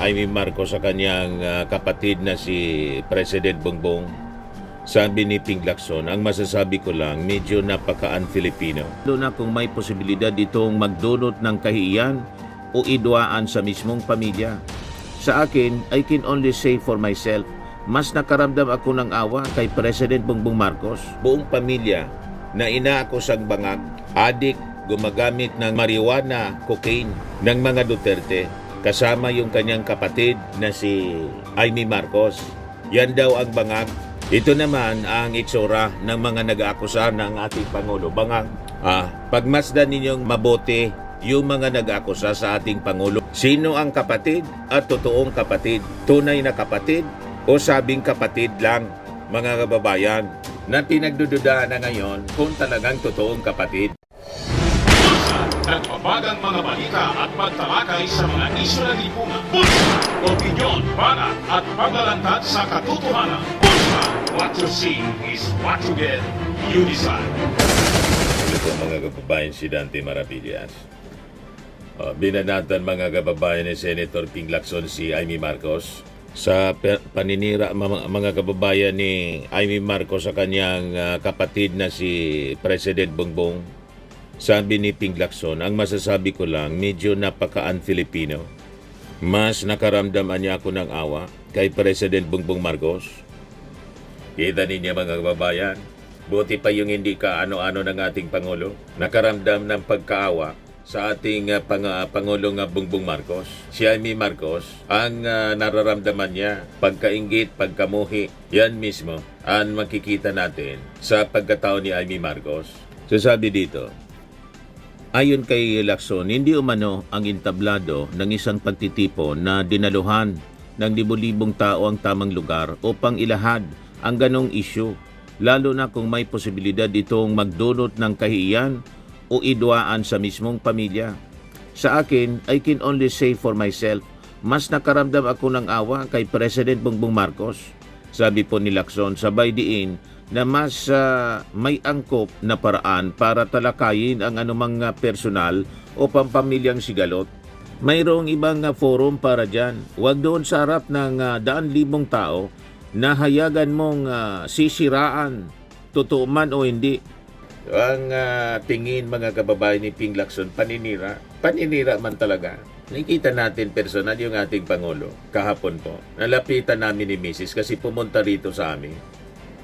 Amy Marcos sa kanyang kapatid na si President Bongbong. Sabi ni Ping Lacson, ang masasabi ko lang, medyo napaka-un-Filipino. Lalo na kung may posibilidad itong magdulot ng kahihiyan o idwaan sa mismong pamilya. Sa akin, I can only say for myself, mas nakaramdam ako ng awa kay President Bongbong Marcos. Buong pamilya na inaakusang bangag, adik, gumagamit ng marijuana, cocaine ng mga Duterte, kasama yung kanyang kapatid na si Amy Marcos. Yan daw ang bangag. Ito naman ang itsura ng mga nag-aakusa ng ating Pangulo. Bangag. Pagmasdan ninyong mabuti yung mga nag-aakusa sa ating Pangulo. Sino ang kapatid at totoong kapatid? Tunay na kapatid o sabing kapatid lang, mga kababayan, na pinagdududahan na ngayon kung talagang totoong kapatid. Nagbabagang mga balita at pagtalakay sa mga isyu ng lipunan. Bulsa! Opinyon, banat at paglalantad sa katotohanan. Bulsa! What you see is what you get. You decide. Ito po mga kababayan, si Dante Maravillas. Binanatan mga kababayan ni Senator Ping Lacson si Amy Marcos sa paninira mga kababayan ni Amy Marcos sa kanyang kapatid na si President Bongbong. Sabi ni Ping Lacson, ang masasabi ko lang, medyo napaka-un-Filipino. Mas nakaramdaman niya ako ng awa kay President Bongbong Marcos. Kita ninyo mga kababayan, buti pa yung hindi ka ano-ano ng ating Pangulo. Nakaramdam ng pagkaawa sa ating Pangulong Bongbong Marcos. Si Amy Marcos, ang nararamdaman niya, pagkainggit, pagkamuhi, yan mismo ang makikita natin sa pagkatao ni Amy Marcos. So sabi dito, ayon kay Lacson, hindi umano ang entablado ng isang pagtitipon na dinaluhan ng libo-libong tao ang tamang lugar upang ilahad ang ganong isyu, lalo na kung may posibilidad itong magdulot ng kahihiyan o idwaan sa mismong pamilya. Sa akin, I can only say for myself, mas nakaramdam ako ng awa kay President Bongbong Marcos. Sabi po ni Lacson, sabay diin na mas may angkop na paraan para talakayin ang anumang personal o pampamilyang sigalot. Mayroong ibang forum para dyan. Huwag doon sa harap ng daan-libong tao na hayagan mong sisiraan, totoo man o hindi. Ang tingin mga kababayan ni Ping Lacson, paninira. Paninira man talaga. Nakikita natin personal yung ating Pangulo. Kahapon po, nalapitan namin ni Mrs. kasi pumunta rito sa amin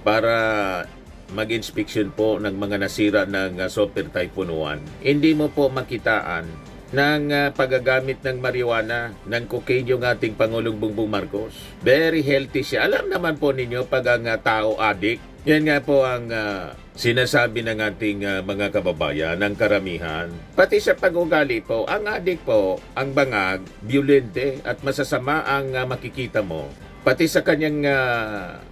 para mag-inspection po ng mga nasira ng Super Typhoon 1. Hindi mo po makitaan ng paggagamit ng marijuana, ng cocaine yung ating Pangulong Bongbong Marcos. Very healthy siya. Alam naman po ninyo pag ang tao addict, yan nga po ang sinasabi ng ating mga kababayan, ng karamihan. Pati sa pag-ugali po, ang addict po, ang bangag, violente at masasama ang makikita mo. Pati sa kanyang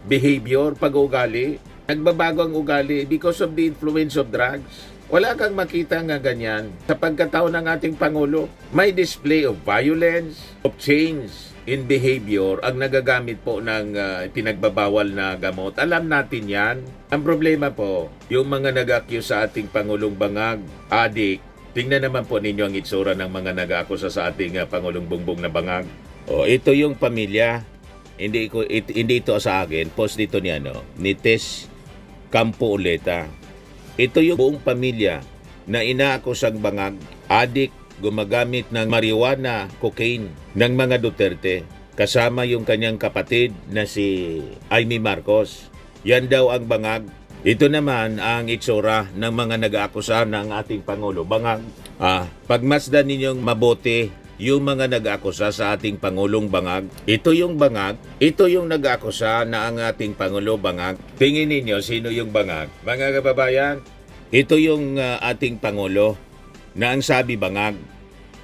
behavior, pag-ugali, nagbabago ang ugali because of the influence of drugs. Wala kang makita nga ganyan sa pagkatao ng ating Pangulo. May display of violence, of change in behavior ang nagagamit po ng pinagbabawal na gamot. Alam natin yan. Ang problema po, yung mga nag-accuse sa ating Pangulong bangag, adik, tingnan naman po ninyo ang itsura ng mga nag-accuse sa ating Pangulong Bongbong na bangag. Ito yung pamilya. Hindi ito sa akin. Post dito ni Tess Campo Uleta. Ito yung buong pamilya na inaakusang bangag, adik, gumagamit ng marijuana, cocaine ng mga Duterte, kasama yung kanyang kapatid na si Amy Marcos. Yan daw ang bangag. Ito naman ang itsura ng mga nag-aakusa ng ating Pangulo. Bangag. Pagmasdan ninyong mabuti yung mga nag-aakusa sa ating Pangulong bangag. Ito yung bangag. Ito yung nag-aakusa na ang ating Pangulo bangag. Tingin ninyo sino yung bangag? Mga kababayan, ito yung ating Pangulo na ang sabi bangag.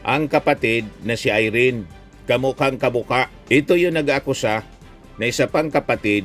Ang kapatid na si Irene, kamukhang kamuka. Ito yung nag-aakusa na isa pang kapatid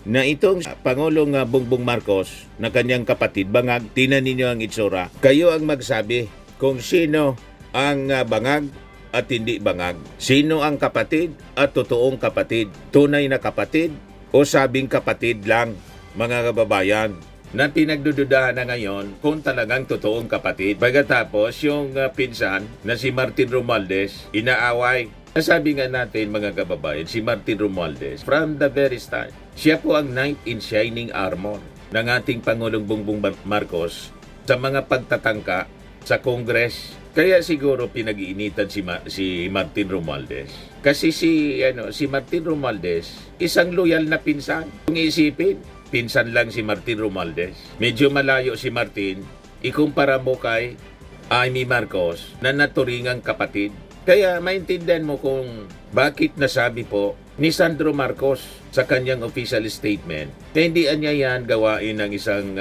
na itong Pangulong Bongbong Marcos na kanyang kapatid bangag. Tingnan ninyo ang itsura. Kayo ang magsabi kung sino ang bangag at hindi bangag. Sino ang kapatid at totoong kapatid? Tunay na kapatid o sabing kapatid lang, mga kababayan, na pinagdududahan na ngayon kung talagang totoong kapatid. Pagkatapos yung pinsan na si Martin Romualdez, inaaway Nasabi nga natin mga kababayan, si Martin Romualdez, from the very start, siya po ang knight in shining armor ng ating Pangulong Bongbong Marcos sa mga pagtatangka sa Congress. Kaya siguro pinag-iinitan si Martin Romualdez. Kasi si Martin Romualdez, isang loyal na pinsan. Kung isipin, pinsan lang si Martin Romualdez. Medyo malayo si Martin, ikumpara mo kay Amy Marcos na naturingang kapatid. Kaya maintindihan mo kung bakit nasabi po ni Sandro Marcos sa kanyang official statement na hindi niya yan gawain ng isang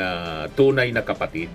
tunay na kapatid.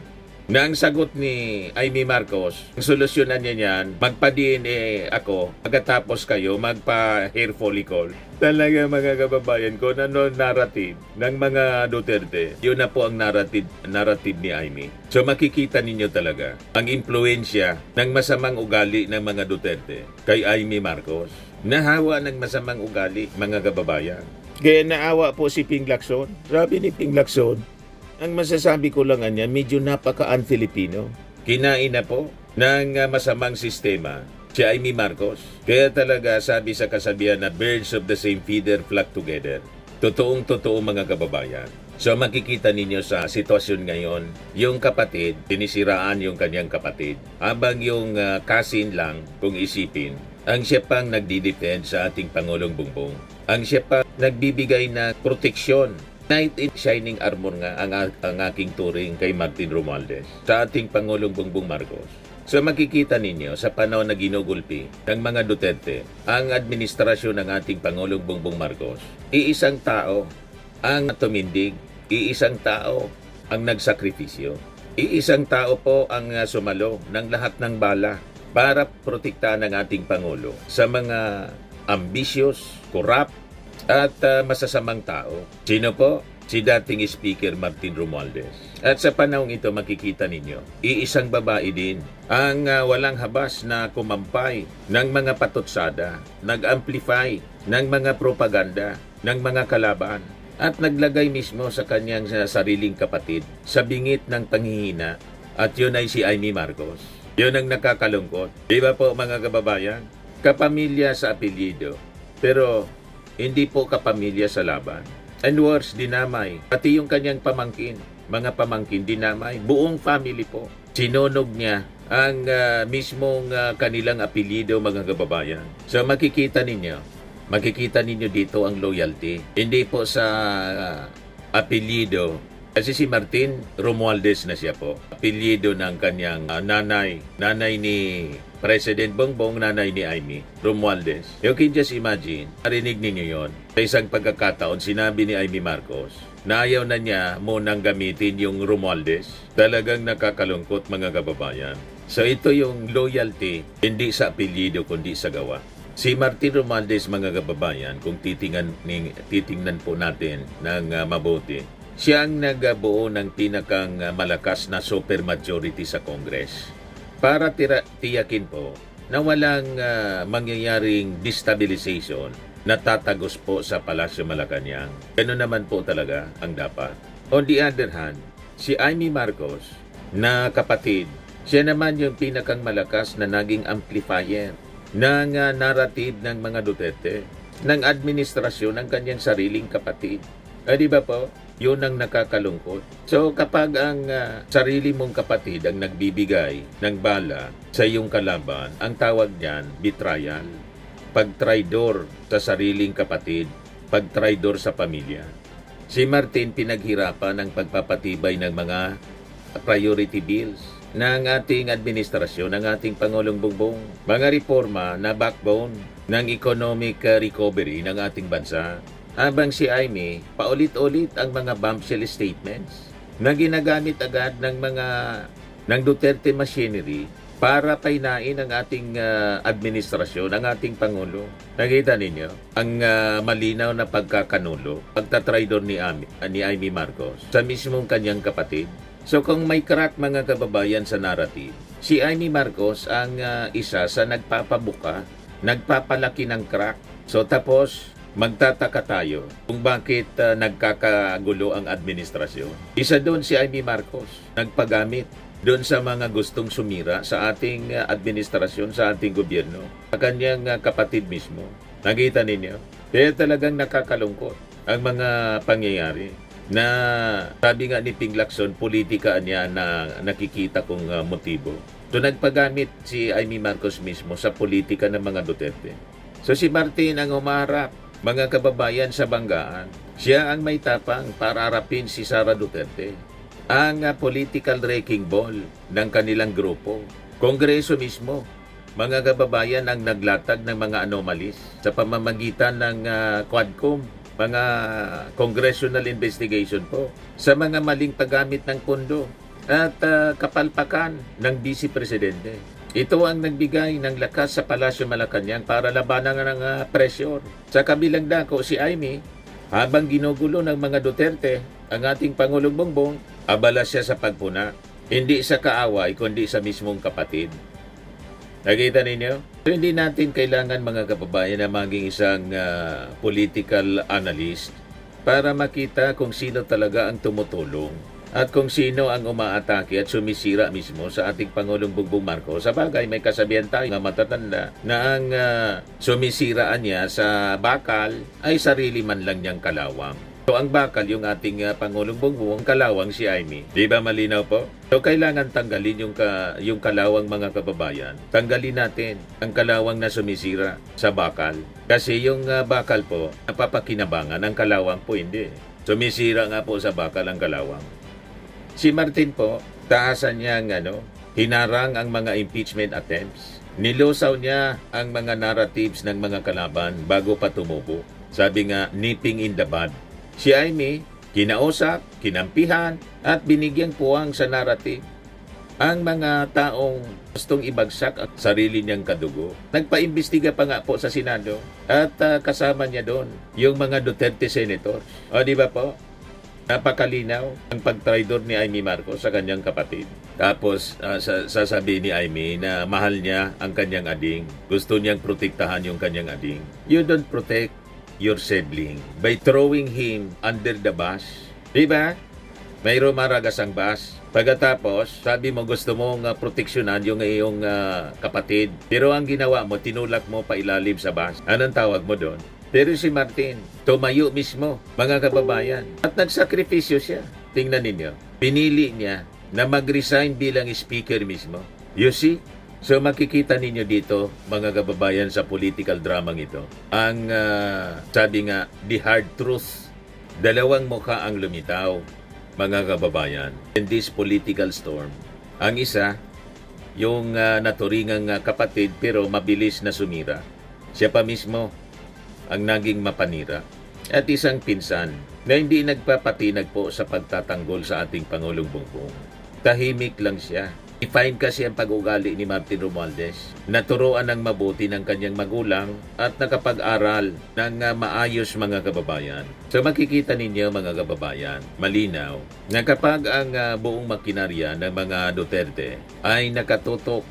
Na ang sagot ni Amy Marcos, ang solusyonan niya niyan, magpa-DNA ako, pagkatapos kayo, magpa-hair follicle. Talaga mga kababayan ko, narrative ng mga Duterte, yun na po ang narrative ni Amy. So makikita ninyo talaga ang impluensya ng masamang ugali ng mga Duterte kay Amy Marcos. Nahawa ng masamang ugali, mga kababayan. Kaya naawa po si Ping Lacson. Sabi ni Ping Lacson, ang masasabi ko lang niya, medyo napaka-un-Filipino. Kinain na po ng masamang sistema si Amy Marcos. Kaya talaga sabi sa kasabihan na birds of the same feather flock together. Totoong-totoo mga kababayan. So makikita ninyo sa sitwasyon ngayon, yung kapatid, tinisiraan yung kanyang kapatid. Habang yung cousin lang, kung isipin, ang siya pang nagdi-defend sa ating Pangulong Bongbong. Ang siya pang nagbibigay na proteksyon. Knight in shining armor nga ang aking turing kay Martin Romualdez sa ating Pangulong Bongbong Marcos. So makikita ninyo sa panahon na ginugulpi ng mga Duterte ang administrasyon ng ating Pangulong Bongbong Marcos. Iisang tao ang tumindig, iisang tao ang nagsakripisyo, iisang tao po ang sumalo ng lahat ng bala para protektahan ng ating Pangulo sa mga ambitious, corrupt, at masasamang tao. Sino po? Si dating Speaker Martin Romualdez. At sa panahong ito makikita ninyo, iisang babae din ang walang habas na kumampay ng mga patutsada, nag-amplify ng mga propaganda ng mga kalaban at naglagay mismo sa kanyang sariling kapatid sa bingit ng panghihina, at yun ay si Amy Marcos. Yun ang nakakalungkot. Di ba po mga kababayan? Kapamilya sa apelyido. Pero hindi po kapamilya sa laban. And worse, dinamay. Pati yung kanyang pamangkin, mga pamangkin, dinamay. Buong family po. Sinunog niya ang mismong kanilang apelyido, mga kababayan. So makikita ninyo dito ang loyalty. Hindi po sa apelyido. Kasi si Martin Romualdez na siya po. Apelyido ng kanyang nanay ni President Bongbong, nanay ni Amy Romualdez. You can just imagine, narinig ninyo yon. Sa isang pagkakataon, sinabi ni Amy Marcos na ayaw na niya munang gamitin yung Romualdez. Talagang nakakalungkot mga kababayan. So ito yung loyalty, hindi sa apelyido kundi sa gawa. Si Martin Romualdez mga kababayan, kung titingnan po natin ng mabuti, siya ang nagbuo ng pinakang malakas na supermajority sa Congress para tiyakin po na walang mangyayaring destabilization na tatagos po sa Palasyo Malacanang. Ganun naman po talaga ang dapat. On the other hand, si Amy Marcos na kapatid, siya naman yung pinakang malakas na naging amplifier ng narrative ng mga Duterte, ng administrasyon ng kanyang sariling kapatid. Di ba po? Yun ang nakakalungkot. So kapag ang sarili mong kapatid ang nagbibigay ng bala sa iyong kalaban, ang tawag niyan, betrayal. Pagtraidor sa sariling kapatid, pagtraidor sa pamilya. Si Martin pinaghirapan ng pagpapatibay ng mga priority bills ng ating administrasyon, ng ating Pangulong Bongbong. Mga reforma na backbone ng economic recovery ng ating bansa. Habang si Amy, paulit-ulit ang mga bombshell statements na ginagamit agad ng Duterte machinery para painain ang ating administrasyon, ang ating Pangulo. Nakita ninyo ang malinaw na pagkakanulo, pagtatraidor ni Amy Marcos sa mismong kanyang kapatid. So kung may crack mga kababayan sa narrative, si Amy Marcos ang isa sa nagpapabuka, nagpapalaki ng crack. So tapos, magtataka tayo kung bakit nagkakagulo ang administrasyon. Isa doon si Amy Marcos, nagpagamit doon sa mga gustong sumira sa ating administrasyon, sa ating gobyerno, sa kanyang kapatid mismo. Nakita ninyo? Kaya talagang nakakalungkot ang mga pangyayari na sabi nga ni Ping Lacson, politika niya na nakikita kong motibo. So nagpagamit si Amy Marcos mismo sa politika ng mga Duterte. So si Martin ang umarap, mga kababayan sa banggaan. Siya ang may tapang para harapin si Sara Duterte. Ang political wrecking ball ng kanilang grupo. Kongreso mismo, mga kababayan ang naglatag ng mga anomalies sa pamamagitan ng Quadcom, mga congressional investigation po, sa mga maling paggamit ng pondo at kapalpakan ng Vice Presidente. Ito ang nagbigay ng lakas sa Palasyo Malacanang para labanan ng pressure. Sa kabilang dako si Amy, habang ginugulo ng mga Duterte ang ating Pangulong Bongbong, abala siya sa pagpuna. Hindi sa kaaway, kundi sa mismong kapatid. Nakita ninyo? So, hindi natin kailangan mga kababayan na maging isang political analyst para makita kung sino talaga ang tumutulong at kung sino ang umaatake at sumisira mismo sa ating Pangulong Bongbong Marcos. Sa bagay, may kasabihan tayo na matatanda na ang sumisiraan niya sa bakal ay sarili man lang niyang kalawang. So, ang bakal yung ating Pangulong Bongbong, kalawang si Amy. Di ba malinaw po? So, kailangan tanggalin yung kalawang mga kababayan. Tanggalin natin ang kalawang na sumisira sa bakal. Kasi yung bakal po, napapakinabangan. Ang kalawang po hindi. Sumisira nga po sa bakal ang kalawang. Si Martin po, taasan niya hinarang ang mga impeachment attempts. Nilusaw niya ang mga narratives ng mga kalaban bago pa tumubo. Sabi nga, nipping in the bud. Si Amy, kinausap, kinampihan, at binigyang puwang sa narrative ang mga taong gustong ibagsak at sarili niyang kadugo. Nagpaimbestiga pa nga po sa Senado at kasama niya doon yung mga Duterte senators. O di ba po? Napakalinaw ang pagtraidor ni Amy Marcos sa kanyang kapatid. Tapos sasabihin ni Amy na mahal niya ang kanyang ading. Gusto niyang protektahan yung kanyang ading. You don't protect your sibling by throwing him under the bus. Diba? May rumaragas ang bus. Pagkatapos, sabi mo gusto mong proteksyonan yung iyong kapatid. Pero ang ginawa mo, tinulak mo pa ilalim sa bus. Anong tawag mo doon? Pero si Martin, tumayo mismo, mga kababayan. At nagsakripisyo siya. Tingnan ninyo. Pinili niya na mag-resign bilang speaker mismo. You see? So makikita ninyo dito, mga kababayan, sa political dramang ito, ang sabi nga, the hard truth. Dalawang mukha ang lumitaw, mga kababayan, in this political storm. Ang isa, yung naturingang kapatid pero mabilis na sumira. Siya pa mismo ang naging mapanira. At isang pinsan na hindi nagpapatinag po sa pagtatanggol sa ating Pangulong Bongbong. Tahimik lang siya. I-find kasi ang pag-ugali ni Martin Romualdez. Naturoan ng mabuti ng kanyang magulang at nakapag-aral ng maayos, mga kababayan. So makikita ninyo, mga kababayan, malinaw na kapag ang buong makinarya ng mga Duterte ay nakatutok,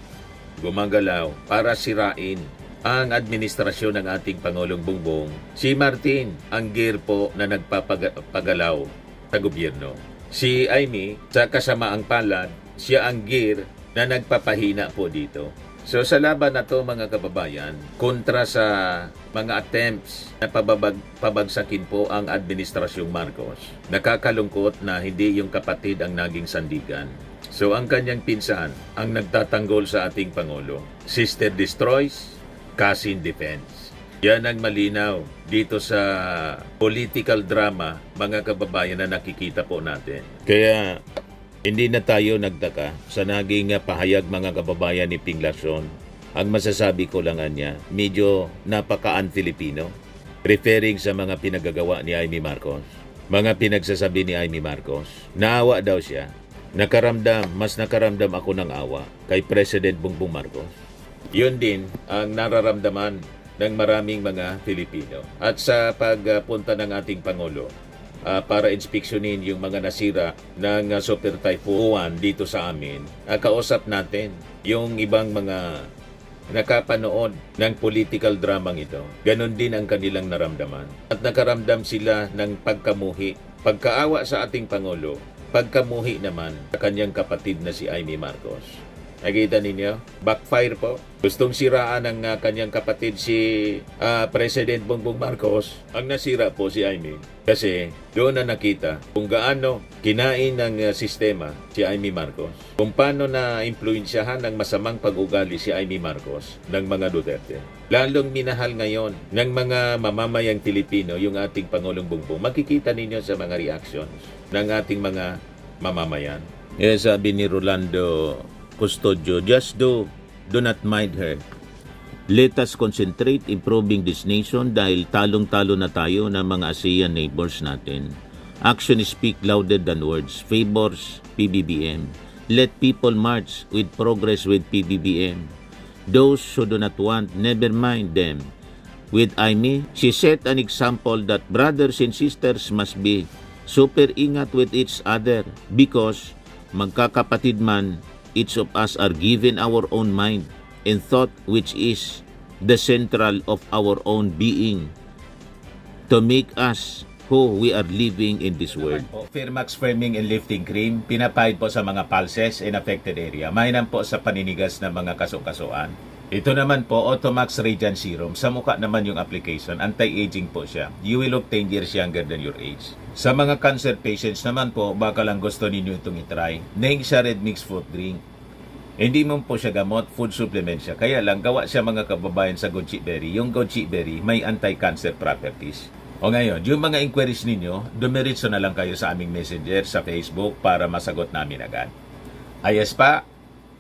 gumagalaw para sirain ang administrasyon ng ating Pangulong Bongbong, si Martin ang gear po na nagpapagalaw sa gobyerno. Si Amy, sa kasamaang palad, siya ang gear na nagpapahina po dito. So sa laban na to, mga kababayan, kontra sa mga attempts na pabagsakin po ang administrasyong Marcos, nakakalungkot na hindi yung kapatid ang naging sandigan. So ang kanyang pinsan ang nagtatanggol sa ating Pangulo. Sister destroys, cousin defense. Yan ang malinaw dito sa political drama, mga kababayan, na nakikita po natin. Kaya hindi na tayo nagtaka sa naging pahayag, mga kababayan, ni Ping Lacson. Ang masasabi ko lang niya, medyo napaka-un-Filipino, referring sa mga pinagagawa ni Amy Marcos. Mga pinagsasabi ni Amy Marcos. Naawa daw siya. Mas nakaramdam ako ng awa kay President Bongbong Marcos. Yun din ang nararamdaman ng maraming mga Filipino. At sa pagpunta ng ating Pangulo, para inspeksyonin yung mga nasira ng Super Typhoon dito sa amin, kausap natin yung ibang mga nakapanood ng political dramang ito. Ganon din ang kanilang naramdaman. At nakaramdam sila ng pagkamuhi, pagkaawa sa ating Pangulo, pagkamuhi naman sa kanyang kapatid na si Amy Marcos. Nakita ninyo? Backfire po. Gustong siraan ng kanyang kapatid si President Bongbong Marcos. Ang nasira po si Amy. Kasi doon na nakita kung gaano kinain ng sistema si Amy Marcos. Kung paano na impluensyahan ng masamang pag-ugali si Amy Marcos ng mga Duterte. Lalong minahal ngayon ng mga mamamayang Pilipino yung ating Pangulong Bongbong. Makikita ninyo sa mga reactions ng ating mga mamamayan. Sabi ni Rolando Custodio, just do not mind her. Let us concentrate improving this nation dahil talong-talo na tayo ng mga ASEAN neighbors natin. Action speak louder than words. Favors PBBM. Let people march with progress with PBBM. Those who do not want, never mind them. With Amy, she set an example that brothers and sisters must be super ingat with each other because magkakapatid man, each of us are given our own mind and thought which is the central of our own being to make us who we are living in this world. Firmax Firming and Lifting Cream, pinapahid po sa mga pulses in affected area. Mainam po sa paninigas ng mga kaso-kasuan. Ito naman po, Automax Radiant Serum. Sa mukha naman yung application, anti-aging po siya. You will look 10 years younger than your age. Sa mga cancer patients naman po, baka lang gusto ninyo itong itry. Nengxia Red Mix Fruit Drink. Hindi mo po siya gamot, food supplement siya. Kaya lang, gawa siya mga kababayan sa goji berry. Yung goji berry may anti-cancer properties. O ngayon, yung mga inquiries ninyo, dumiritso na lang kayo sa aming messenger sa Facebook para masagot namin agad. Ayos pa?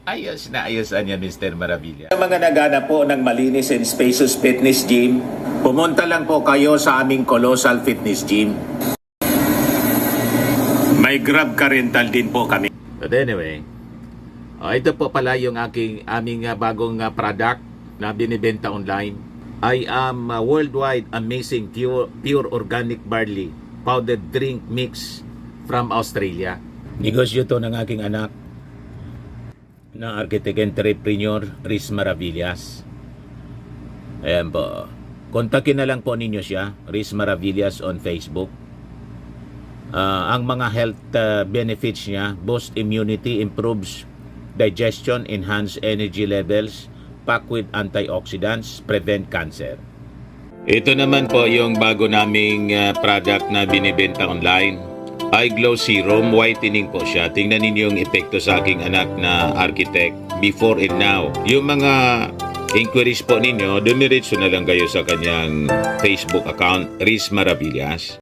Ayos na ayos niya, Mr. Maravilla. Sa mga nagana po ng malinis and spacious fitness gym, pumunta lang po kayo sa aming Colossal Fitness Gym. May Grab car rental din po kami. But anyway, ito po pala yung aming bagong product na binibenta online. I am worldwide amazing pure organic barley powdered drink mix from Australia. Negosyo to ng aking anak na architect entrepreneur Riz Maravillas. Ayan po. Kontakin na lang po ninyo siya, Riz Maravillas on Facebook. Ang mga health benefits niya, boost immunity, improves digestion, enhance energy levels, pack with antioxidants, prevent cancer. Ito naman po yung bago naming product na binibenta online. Eye Glow Serum, whitening po siya. Tingnan ninyo yung epekto sa aking anak na architect before and now. Yung mga inquiries po ninyo, dumiretso na lang kayo sa kanyang Facebook account, Riz Maravillas.